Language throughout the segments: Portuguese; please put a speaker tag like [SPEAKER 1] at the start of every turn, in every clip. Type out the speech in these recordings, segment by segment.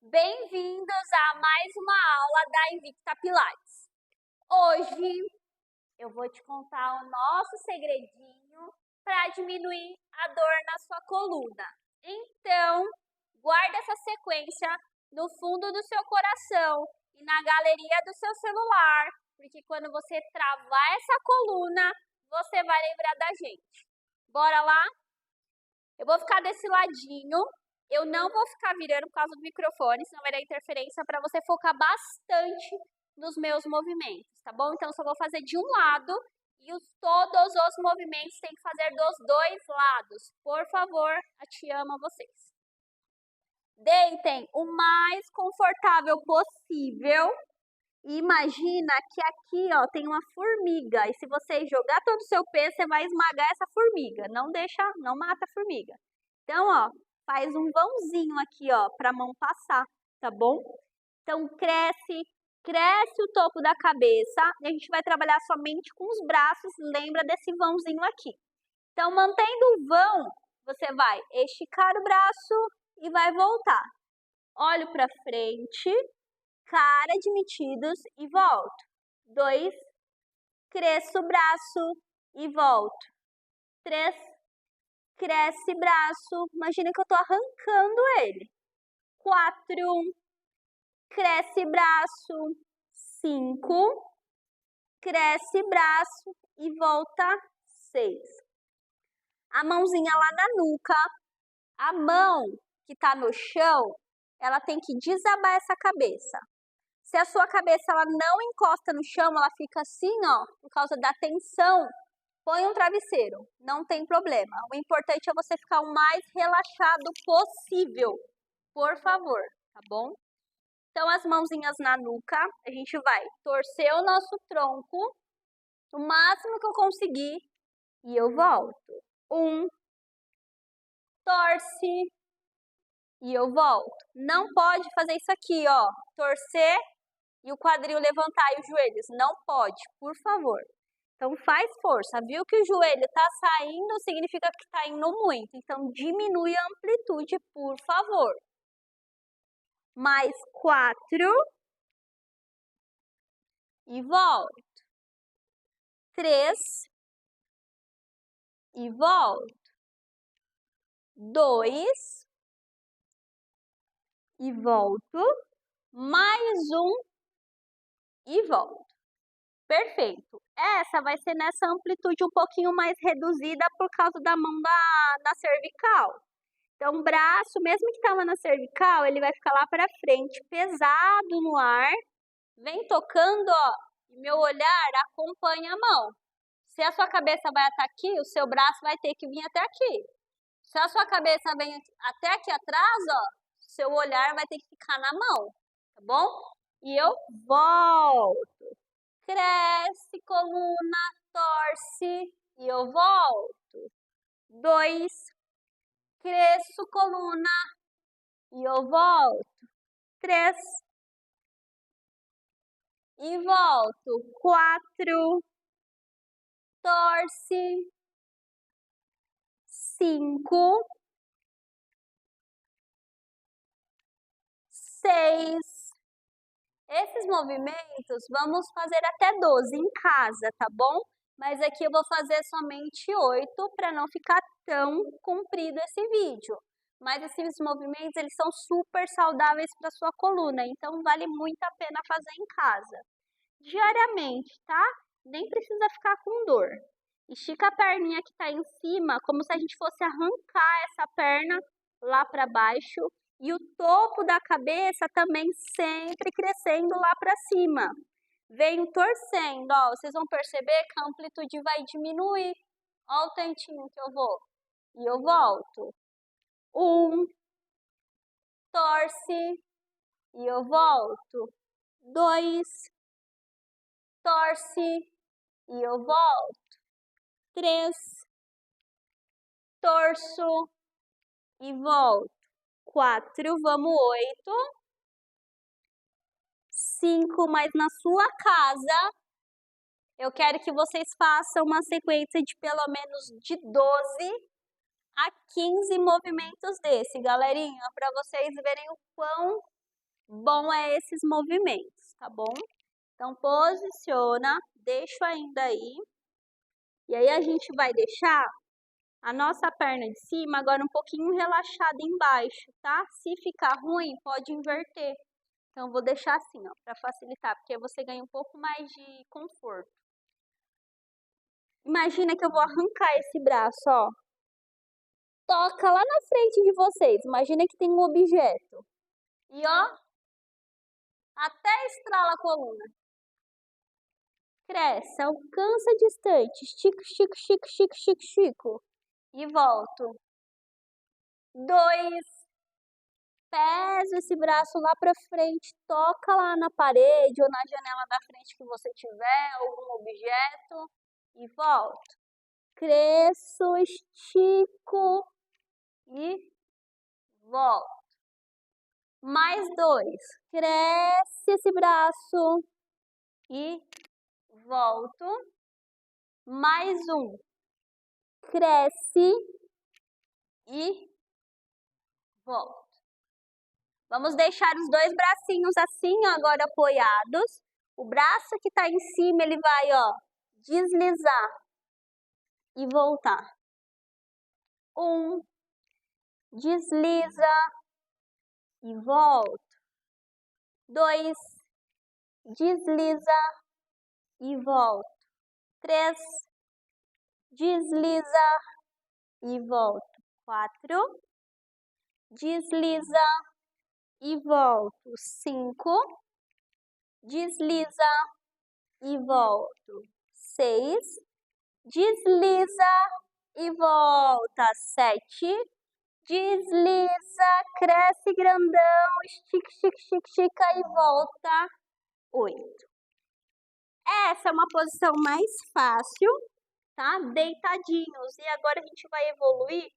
[SPEAKER 1] Bem-vindos a mais uma aula da Invicta Pilates. Hoje eu vou te contar o nosso segredinho para diminuir a dor na sua coluna. Então, guarda essa sequência no fundo do seu coração e na galeria do seu celular, porque quando você travar essa coluna, você vai lembrar da gente. Bora lá? Eu vou ficar desse ladinho. Eu não vou ficar virando por causa do microfone, senão vai dar interferência, para você focar bastante nos meus movimentos, tá bom? Então, só vou fazer de um lado e todos os movimentos tem que fazer dos dois lados. Por favor, a te amo a vocês. Deitem o mais confortável possível. E imagina que aqui, ó, tem uma formiga. E se você jogar todo o seu peso, você vai esmagar essa formiga. Não mata a formiga. Então, ó, faz um vãozinho aqui, ó, para a mão passar, tá bom? Então, cresce o topo da cabeça. E a gente vai trabalhar somente com os braços, lembra desse vãozinho aqui. Então, mantendo o vão, você vai esticar o braço e vai voltar. Olho para frente, cara admitidos e volto. 2, cresço o braço e volto. 3, cresce braço, imagina que eu tô arrancando ele. 4, cresce braço. 5, cresce braço e volta. 6. A mãozinha lá na nuca, a mão que tá no chão, ela tem que desabar essa cabeça. Se a sua cabeça ela não encosta no chão, ela fica assim, ó, por causa da tensão, põe um travesseiro, não tem problema. O importante é você ficar o mais relaxado possível, por favor, tá bom? Então, as mãozinhas na nuca, a gente vai torcer o nosso tronco, o máximo que eu conseguir, e eu volto. 1, torce, e eu volto. Não pode fazer isso aqui, ó, torcer e o quadril levantar e os joelhos. Não pode, por favor. Então, faz força. Viu que o joelho está saindo, significa que está indo muito. Então, diminui a amplitude, por favor. Mais 4. E volto. 3. E volto. 2. E volto. Mais 1. E volto. Perfeito. Essa vai ser nessa amplitude um pouquinho mais reduzida por causa da mão da cervical. Então, o braço, mesmo que estava na cervical, ele vai ficar lá para frente, pesado no ar. Vem tocando, ó, e meu olhar acompanha a mão. Se a sua cabeça vai até aqui, o seu braço vai ter que vir até aqui. Se a sua cabeça vem até aqui atrás, ó, seu olhar vai ter que ficar na mão, tá bom? E eu volto. Cresce, coluna, torce e eu volto. 2, cresço, coluna e eu volto. 3 e volto. 4, torce. 5, 6. Esses movimentos vamos fazer até 12 em casa, tá bom? Mas aqui eu vou fazer somente 8 para não ficar tão comprido esse vídeo. Mas esses movimentos, eles são super saudáveis para sua coluna, então vale muito a pena fazer em casa. Diariamente, tá? Nem precisa ficar com dor. Estica a perninha que está em cima, como se a gente fosse arrancar essa perna lá para baixo. E o topo da cabeça também sempre crescendo lá para cima. Venho torcendo, ó. Vocês vão perceber que a amplitude vai diminuir. Ó o tantinho que eu vou. E eu volto. 1, torce. E eu volto. 2, torce. E eu volto. 3, torço. E volto. 4, vamos 8. 5, mas na sua casa, eu quero que vocês façam uma sequência de pelo menos de 12 a 15 movimentos desse, galerinha, para vocês verem o quão bom é esses movimentos, tá bom? Então, posiciona, deixa ainda aí. E aí, a gente vai deixar a nossa perna de cima agora um pouquinho relaxada embaixo, tá? Se ficar ruim, pode inverter. Então, vou deixar assim, ó, para facilitar, porque você ganha um pouco mais de conforto. Imagina que eu vou arrancar esse braço, ó. Toca lá na frente de vocês. Imagina que tem um objeto. E ó, até estrala a coluna. Cresce, alcança distante. Estico, estico, estico, estico, estico, estico. E volto. 2. Pesa esse braço lá pra frente. Toca lá na parede ou na janela da frente que você tiver, algum objeto. E volto. Cresço, estico e volto. Mais 2. Cresce esse braço e volto. Mais 1. Cresce e volto. Vamos deixar os dois bracinhos assim, ó, agora apoiados. O braço que tá em cima, ele vai, ó, deslizar e voltar. 1. Desliza e volta. 2. Desliza e volta. 3. Desliza e volta. 4. Desliza e volto. 5. Desliza e volto. 6. Desliza e volta. 7. Desliza, cresce grandão, estica, estica, estica, estica e volta. 8. Essa é uma posição mais fácil, tá? Deitadinhos. E agora a gente vai evoluir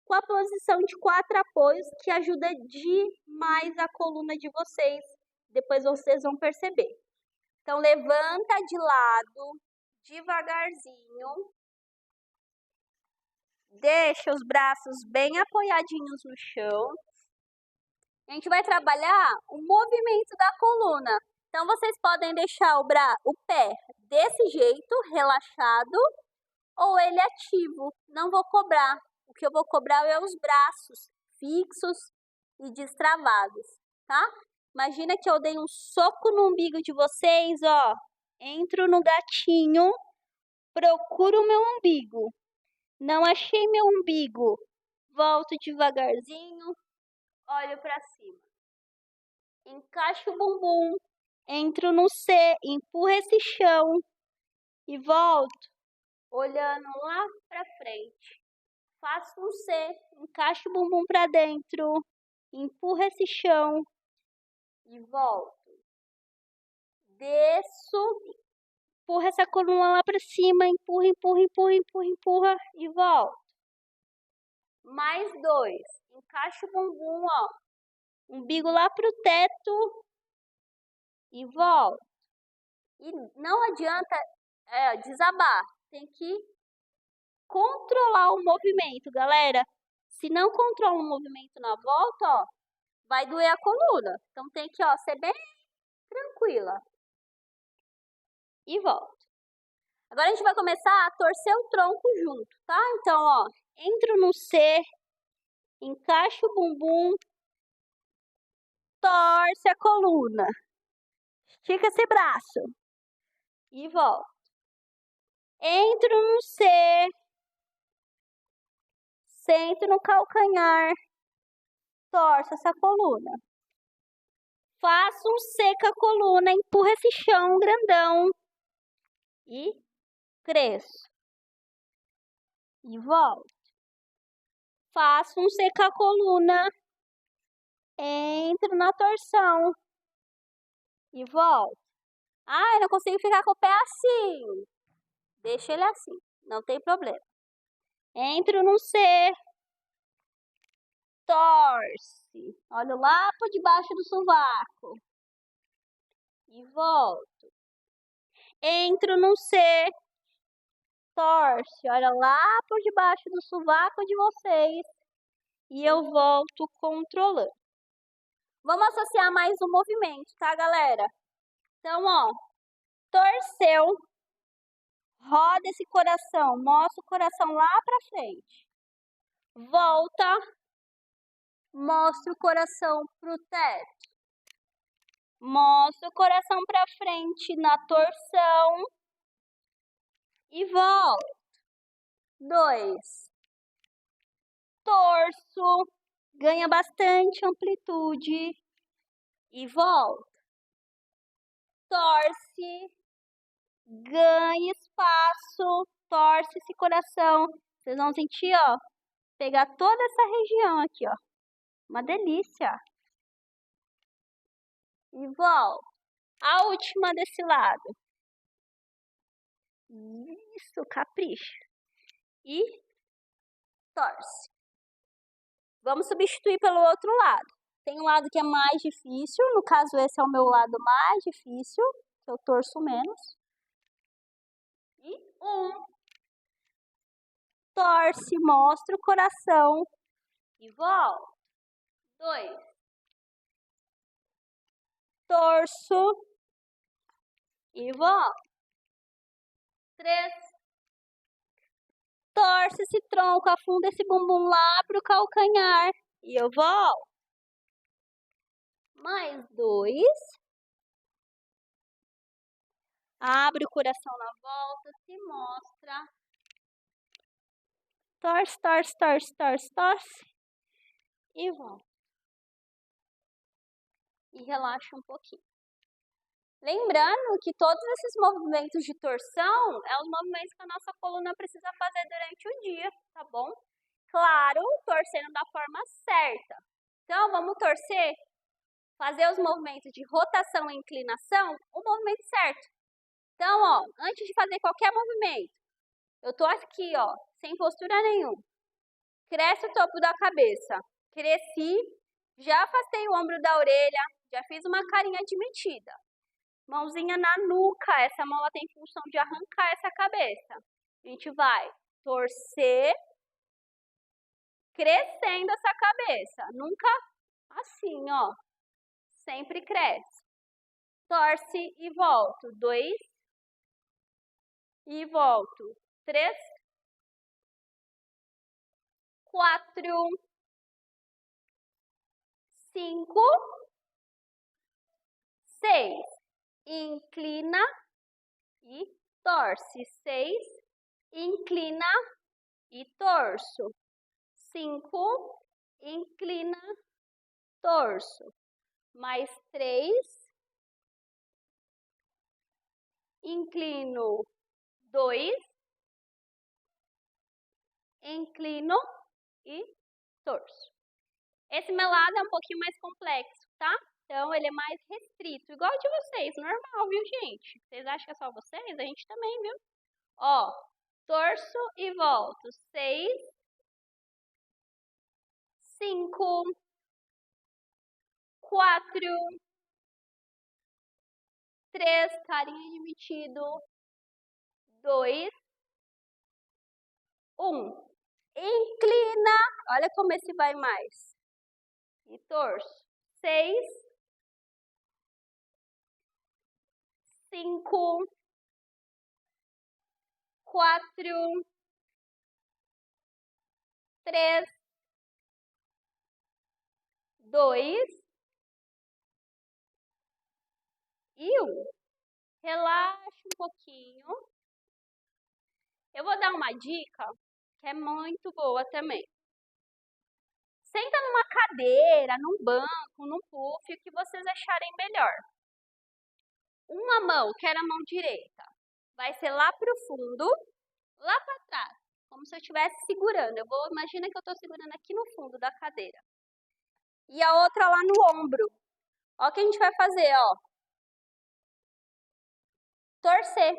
[SPEAKER 1] com a posição de 4 apoios, que ajuda demais a coluna de vocês. Depois vocês vão perceber. Então, levanta de lado, devagarzinho. Deixa os braços bem apoiadinhos no chão. A gente vai trabalhar o movimento da coluna. Então, vocês podem deixar o pé desse jeito, relaxado, ou ele ativo. Não vou cobrar. O que eu vou cobrar é os braços fixos e destravados, tá? Imagina que eu dei um soco no umbigo de vocês, ó. Entro no gatinho, procuro o meu umbigo. Não achei meu umbigo. Volto devagarzinho, olho para cima. Encaixo o bumbum, entro no C, empurro esse chão e volto, olhando lá para frente. Faço um C, encaixo o bumbum para dentro, empurro esse chão e volto. Desço, empurro essa coluna lá para cima, empurra, empurra, empurra, empurra, empurra e volto. Mais 2, encaixo o bumbum, ó, umbigo lá pro teto e volto. E não adianta desabar, tem que controlar o movimento, galera. Se não controla o movimento na volta, ó, vai doer a coluna. Então tem que, ó, ser bem tranquila. E volta. Agora a gente vai começar a torcer o tronco junto, tá? Então, ó, entro no C, encaixo o bumbum, torce a coluna. Estica esse braço. E volta. Entro no C, sento no calcanhar, torço essa coluna. Faço um C com a coluna, empurro esse chão grandão e cresço. E volto. Faço um C com a coluna, entro na torção e volto. Ah, eu não consigo ficar com o pé assim. Deixa ele assim, não tem problema. Entro no C, torce. Olho lá por debaixo do sovaco. E volto. Entro no C, torce. Olha lá por debaixo do sovaco de vocês. E eu volto controlando. Vamos associar mais um movimento, tá, galera? Então, ó, torceu, roda esse coração, mostra o coração lá pra frente. Volta, mostra o coração pro teto. Mostra o coração pra frente na torção. E volta. 2. Torço, ganha bastante amplitude. E volta. Torce, ganha espaço, torce esse coração. Vocês vão sentir, ó, pegar toda essa região aqui, ó. Uma delícia. E volta. A última desse lado. Isso, capricha. E torce. Vamos substituir pelo outro lado. Tem um lado que é mais difícil, no caso esse é o meu lado mais difícil, que eu torço menos. E 1. Torce, mostra o coração e volta. 2. Torço e volta. 3. Torce esse tronco, afunda esse bumbum lá pro calcanhar e eu volto. Mais 2. Abre o coração na volta, se mostra. Torce, torce, torce, torce, torce. E volta. E relaxa um pouquinho. Lembrando que todos esses movimentos de torção é os movimentos que a nossa coluna precisa fazer durante o dia, tá bom? Claro, torcendo da forma certa. Então, vamos torcer, fazer os movimentos de rotação e inclinação, o movimento certo. Então, ó, antes de fazer qualquer movimento, eu tô aqui, ó, sem postura nenhuma. Cresce o topo da cabeça. Cresci, já afastei o ombro da orelha, já fiz uma carinha de metida. Mãozinha na nuca, essa mão ela tem função de arrancar essa cabeça. A gente vai torcer, crescendo essa cabeça. Nunca assim, ó. Sempre cresce. Torce e volto. 2. E volto. 3. 4. 5. 6. Inclina e torce. 6. Inclina e torço. 5. Inclina, torço. Mais 3. Inclino. 2. Inclino e torço. Esse meu lado é um pouquinho mais complexo, tá? Então, ele é mais restrito, igual de vocês, normal, viu, gente? Vocês acham que é só vocês? A gente também, viu? Ó, torço e volto. 6, 5, 4, 3, carinha de metido, 2, 1. Inclina, olha como esse vai mais. E torço. 6, 5, 4, 3, 2 e 1. Relaxa um pouquinho. Eu vou dar uma dica que é muito boa também. Senta numa cadeira, num banco, num puff, o que vocês acharem melhor. Uma mão, que era a mão direita, vai ser lá pro fundo, lá para trás, como se eu estivesse segurando. Imagina que eu estou segurando aqui no fundo da cadeira. E a outra lá no ombro. Ó o que a gente vai fazer, ó. Torcer.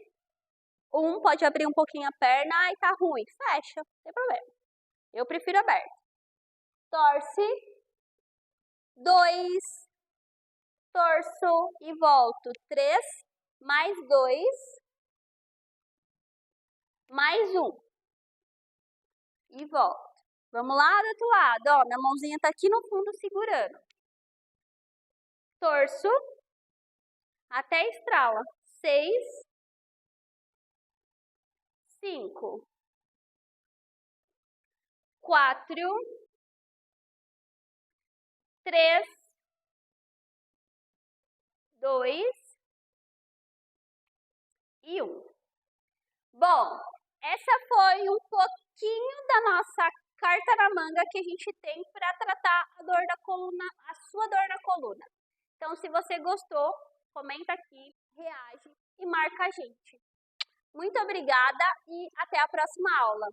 [SPEAKER 1] Um pode abrir um pouquinho a perna, ai, tá ruim. Fecha, não tem problema. Eu prefiro aberto. Torce. 2. Torço e volto. 3, mais 2, mais 1. E volto. Vamos lá do outro lado, ó. Minha mãozinha tá aqui no fundo segurando. torço até estrala. 6, 5, 4, 3, 2 e 1. Bom, essa foi um pouquinho da nossa carta na manga que a gente tem para tratar a dor da coluna, a sua dor na coluna. Então, se você gostou, comenta aqui, reage e marca a gente. Muito obrigada e até a próxima aula.